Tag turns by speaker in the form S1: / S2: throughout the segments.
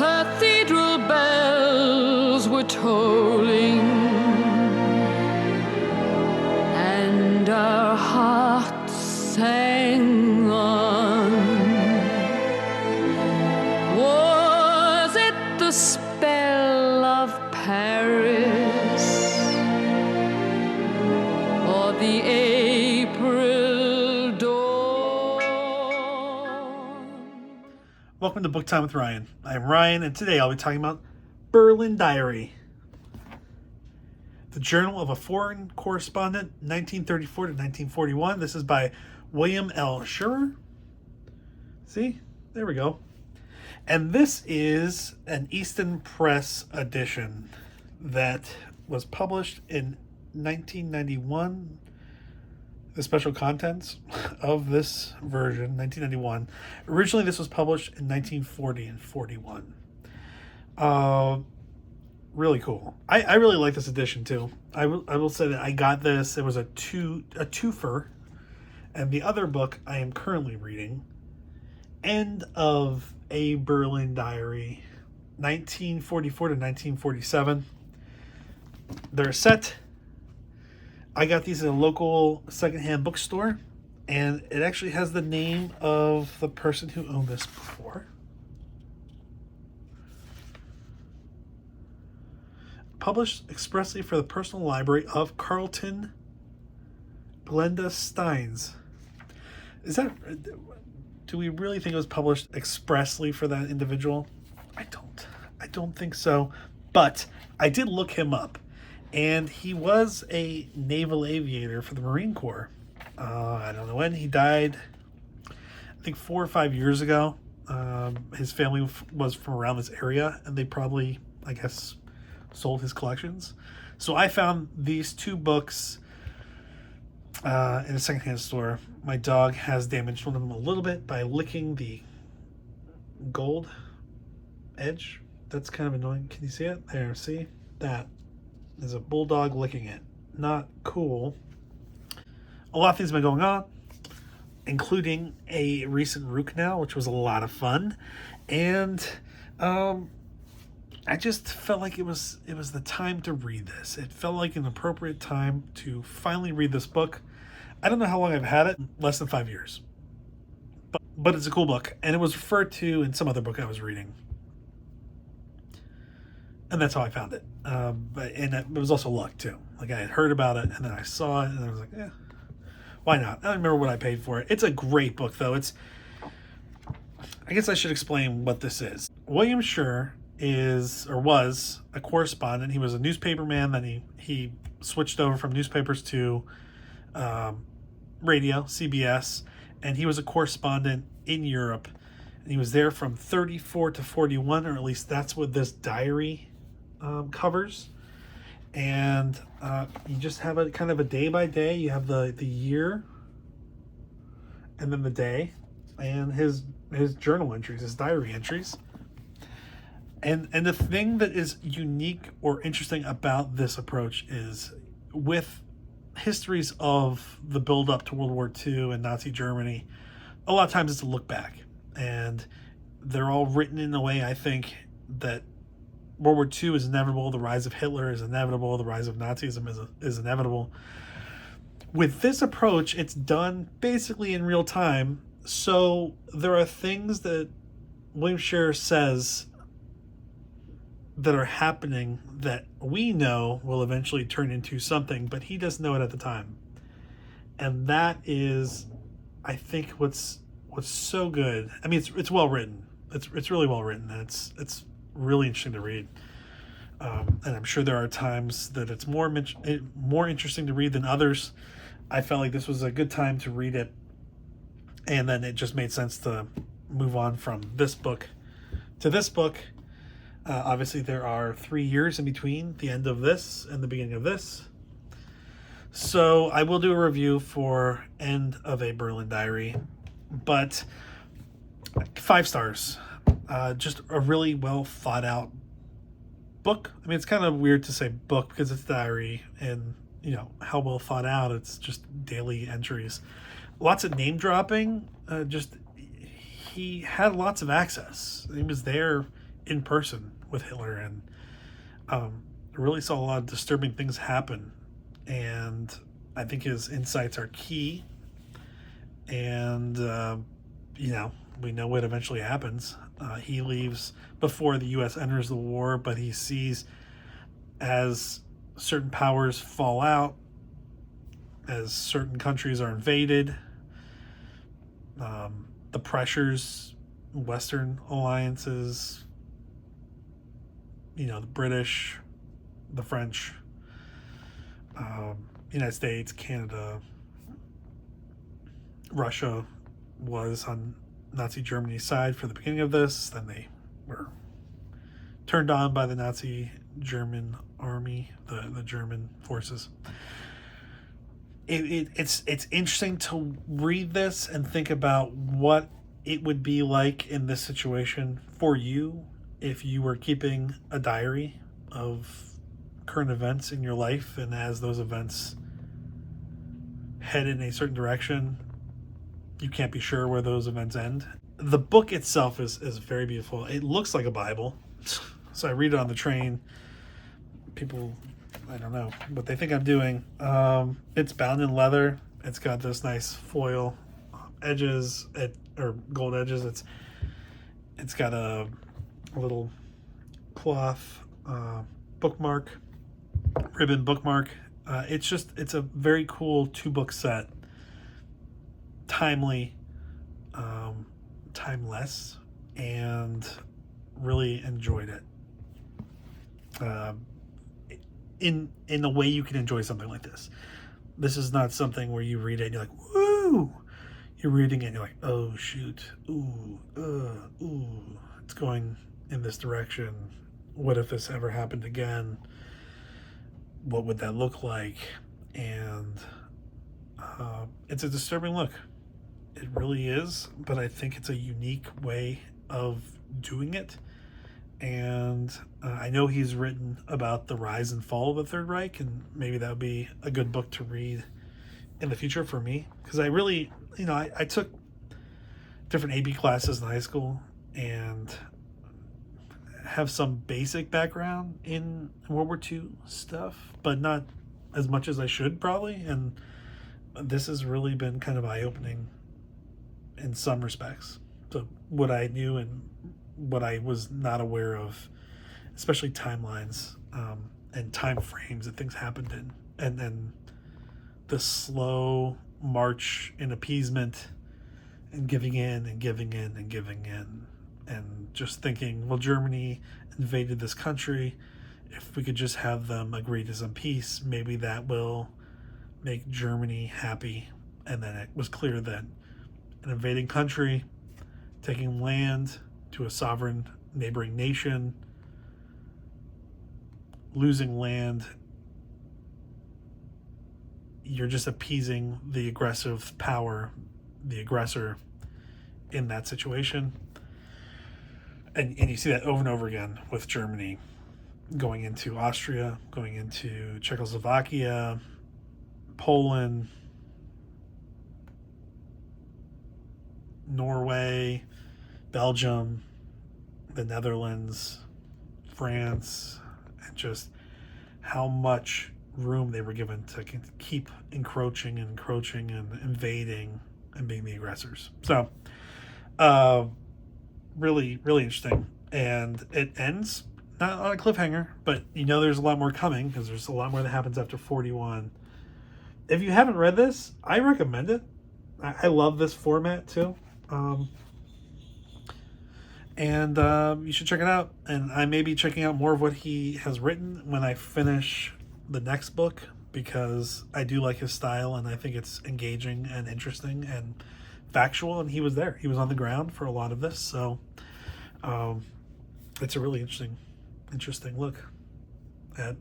S1: cathedral bells were tolling, and our hearts sang on. Was it the spell of Paris, or the April dawn?
S2: Welcome to Book Time with Ryan. I'm Ryan, and today I'll be talking about Berlin Diary, the Journal of a Foreign Correspondent, 1934 to 1941. This is by William L. Shirer. See? There we go. And this is an Easton Press edition that was published in 1991. The special contents of this version, 1991. Originally, this was published in 1940 and 41. Really cool. I really like this edition too. I will say that I got this. It was a twofer, and the other book I am currently reading, End of a Berlin Diary, 1944 to 1947. They're a set. I got these at a local secondhand bookstore, and it actually has the name of the person who owned this before. Published expressly for the personal library of Carlton Glenda Steins. Is that... Do we really think it was published expressly for that individual? I don't think so. But I did look him up, and he was a naval aviator for the Marine Corps. I don't know when. He died, I think 4 or 5 years ago. His family was from around this area, and they probably, I guess, sold his collections. So I found these two books in a secondhand store. My dog has damaged one of them a little bit by licking the gold edge. That's kind of annoying. Can you see it? There, see? That is a bulldog licking it. Not cool. A lot of things have been going on, including a recent root canal, which was a lot of fun. And I just felt like it was the time to read this. It felt like an appropriate time to finally read this book. I don't know how long I've had it, less than 5 years. But it's a cool book, and it was referred to in some other book I was reading. And that's how I found it. And it was also luck, too. Like, I had heard about it, and then I saw it, and I was like, why not? I don't remember what I paid for it. It's a great book, though. I guess I should explain what this is. William Shirer was a correspondent. He was a newspaperman, then he switched over from newspapers to radio, CBS, and he was a correspondent in Europe. And he was there from 34 to 41, or at least that's what this diary covers. And you just have a kind of a day by day. You have the year, and then the day, and his journal entries, his diary entries. And the thing that is unique or interesting about this approach is, with histories of the build-up to World War II and Nazi Germany, a lot of times it's a look back. And they're all written in a way, I think, that World War II is inevitable, the rise of Hitler is inevitable, the rise of Nazism is inevitable. With this approach, it's done basically in real time, so there are things that William Shirer says that are happening that we know will eventually turn into something, but he doesn't know it at the time. And that is, I think, what's so good. I mean, it's well written. It's really well written. And it's really interesting to read. And I'm sure there are times that it's more interesting to read than others. I felt like this was a good time to read it, and then it just made sense to move on from this book to this book. Obviously, there are 3 years in between the end of this and the beginning of this. So I will do a review for End of a Berlin Diary, but 5 stars. Just a really well thought out book. I mean, it's kind of weird to say book because it's diary, and how well thought out. It's just daily entries. Lots of name dropping. He had lots of access. He was there in person with Hitler, and really saw a lot of disturbing things happen. And I think his insights are key. And, we know what eventually happens. He leaves before the U.S. enters the war, but he sees as certain powers fall out, as certain countries are invaded, the pressures, Western alliances, the British, the French, United States, Canada, Russia was on Nazi Germany's side for the beginning of this. Then they were turned on by the Nazi German army, the German forces. It's interesting to read this and think about what it would be like in this situation for you if you were keeping a diary of current events in your life, and as those events head in a certain direction, you can't be sure where those events end. The book itself is very beautiful. It looks like a Bible. So I read it on the train. People, I don't know what they think I'm doing. It's bound in leather. It's got this nice foil edges, or gold edges. It's got a little cloth bookmark, ribbon bookmark. It's a very cool 2-book set. Timely, timeless, and really enjoyed it. In a way you can enjoy something like this. This is not something where you read it and you're like, woo! You're reading it and you're like, oh shoot, ooh, it's going in this direction. What if this ever happened again? What would that look like? And it's a disturbing look. It really is, but I think it's a unique way of doing it. And I know he's written about the rise and fall of the Third Reich, and maybe that would be a good book to read in the future for me. Because I really, I took different AP classes in high school and have some basic background in World War II stuff, but not as much as I should probably. And this has really been kind of eye-opening in some respects. So what I knew and what I was not aware of, especially timelines and time frames that things happened in, and then the slow march in appeasement and giving in and giving in and giving in, and just thinking, well, Germany invaded this country. If we could just have them agree to some peace, maybe that will make Germany happy. And then it was clear that an invading country taking land to a sovereign neighboring nation, losing land, you're just appeasing the aggressive power, the aggressor in that situation. And you see that over and over again with Germany going into Austria, going into Czechoslovakia, Poland, Norway, Belgium, the Netherlands, France, and just how much room they were given to keep encroaching and invading and being the aggressors. So, really, really interesting. And it ends not on a cliffhanger, but there's a lot more coming, because there's a lot more that happens after 41. If you haven't read this, I recommend it. I love this format too. And you should check it out. And I may be checking out more of what he has written when I finish the next book, because I do like his style, and I think it's engaging and interesting and factual. And he was there. He was on the ground for a lot of this. So it's a really interesting look at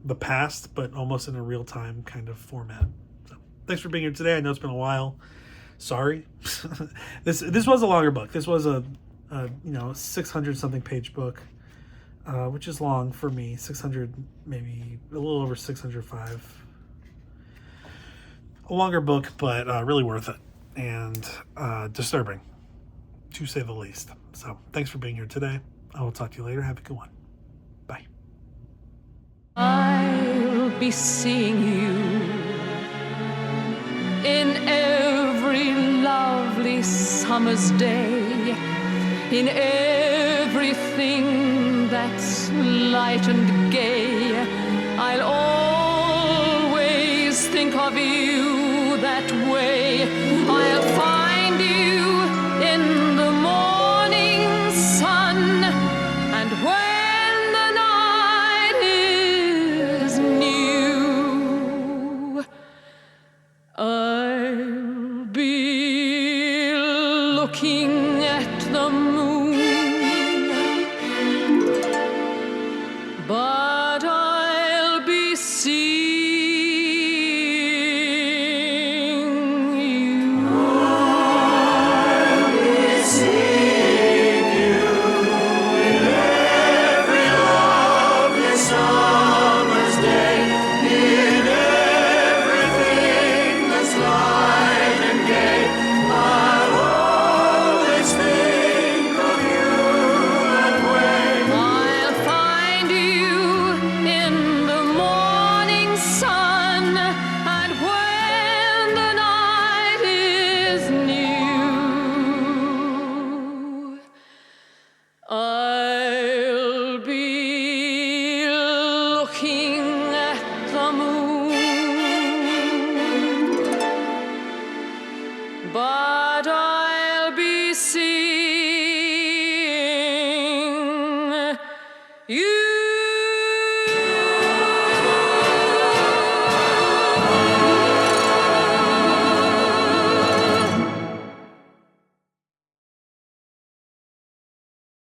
S2: the past, but almost in a real-time kind of format. So thanks for being here today. I know it's been a while. Sorry. This was a longer book. This was a 600 something page book, which is long for me. 600, maybe a little over 605. A longer book, but really worth it, and disturbing, to say the least. So thanks for being here today. I will talk to you later. Have a good one. Bye.
S1: I'll be seeing you in every lovely summer's day, in everything that's light and gay. I'll always think of you that way. I'll find you in the morning sun, and when the night is new, I'll be looking at the moon, but I'll be seeing you. I'll be seeing you in every lovely summer's day, in everything that's light and gay. I'll always think of you that way. I'll find you in the morning sun, and when the night is new, I'll be looking at the moon, but I'll be seeing you.